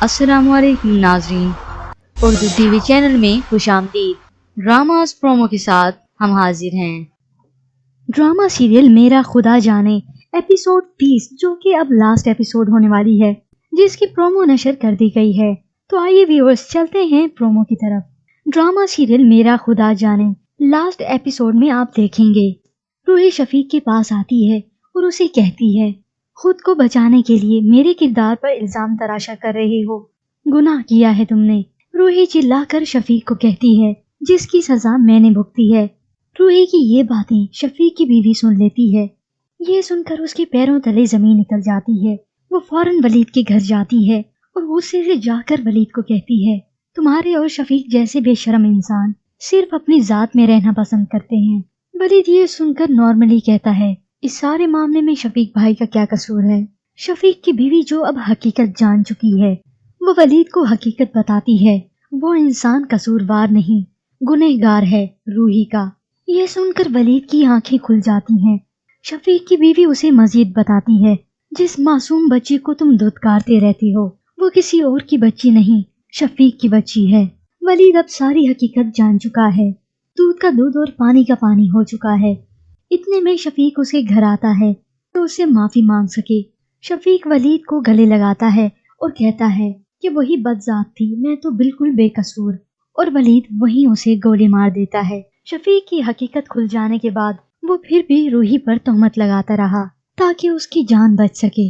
السلام علیکم ناظرین، اردو ٹی وی چینل میں خوش آمدید۔ ڈراماز پرومو کے ساتھ ہم حاضر ہیں۔ ڈرامہ سیریل میرا خدا جانے ایپیسوڈ 30 جو کہ اب لاسٹ ایپیسوڈ ہونے والی ہے، جس کی پرومو نشر کر دی گئی ہے۔ تو آئیے ویورز چلتے ہیں پرومو کی طرف۔ ڈرامہ سیریل میرا خدا جانے لاسٹ ایپیسوڈ میں آپ دیکھیں گے روحی شفیق کے پاس آتی ہے اور اسے کہتی ہے خود کو بچانے کے لیے میرے کردار پر الزام تراشا کر رہے ہو، گناہ کیا ہے تم نے۔ روحی چلا کر شفیق کو کہتی ہے جس کی سزا میں نے بھگتی ہے۔ روحی کی یہ باتیں شفیق کی بیوی سن لیتی ہے۔ یہ سن کر اس کے پیروں تلے زمین نکل جاتی ہے۔ وہ فوراً ولید کے گھر جاتی ہے اور غصے سے جا کر ولید کو کہتی ہے تمہارے اور شفیق جیسے بے شرم انسان صرف اپنی ذات میں رہنا پسند کرتے ہیں۔ ولید یہ سن کر نارملی کہتا ہے اس سارے معاملے میں شفیق بھائی کا کیا قصور ہے؟ شفیق کی بیوی جو اب حقیقت جان چکی ہے وہ ولید کو حقیقت بتاتی ہے وہ انسان قصوروار نہیں، گنہگار ہے روحی کا۔ یہ سن کر ولید کی آنکھیں کھل جاتی ہیں۔ شفیق کی بیوی اسے مزید بتاتی ہے جس معصوم بچی کو تم دھتکارتے رہتی ہو وہ کسی اور کی بچی نہیں، شفیق کی بچی ہے۔ ولید اب ساری حقیقت جان چکا ہے، دودھ کا دودھ اور پانی کا پانی ہو چکا ہے۔ اتنے میں شفیق اس کے گھر آتا ہے تو اسے معافی مانگ سکے۔ شفیق ولید کو گلے لگاتا ہے اور کہتا ہے کہ وہی بدذات تھی، میں تو بالکل بے قصور، اور ولید وہیں اسے گولی مار دیتا ہے۔ شفیق کی حقیقت کھل جانے کے بعد وہ پھر بھی روحی پر تہمت لگاتا رہا تاکہ اس کی جان بچ سکے۔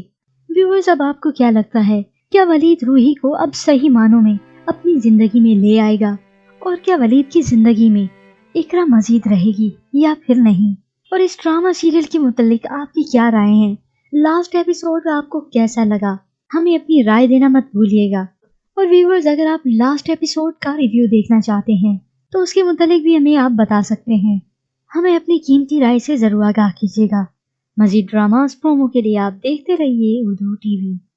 ویورز اب آپ کو کیا لگتا ہے، کیا ولید روحی کو اب صحیح معنوں میں اپنی زندگی میں لے آئے گا، اور کیا ولید کی زندگی میں اقرا مزید رہے گی یا پھر نہیں؟ اور اس ڈرامہ سیریل کے متعلق آپ کی کیا رائے ہیں؟ لاسٹ ایپیسوڈ آپ کو کیسا لگا؟ ہمیں اپنی رائے دینا مت بھولیے گا۔ اور ویورز اگر آپ لاسٹ ایپیسوڈ کا ریویو دیکھنا چاہتے ہیں تو اس کے متعلق بھی ہمیں آپ بتا سکتے ہیں۔ ہمیں اپنی قیمتی رائے سے ضرور آگاہ کیجیے گا۔ مزید ڈراماز پرومو کے لیے آپ دیکھتے رہیے اردو ٹی وی۔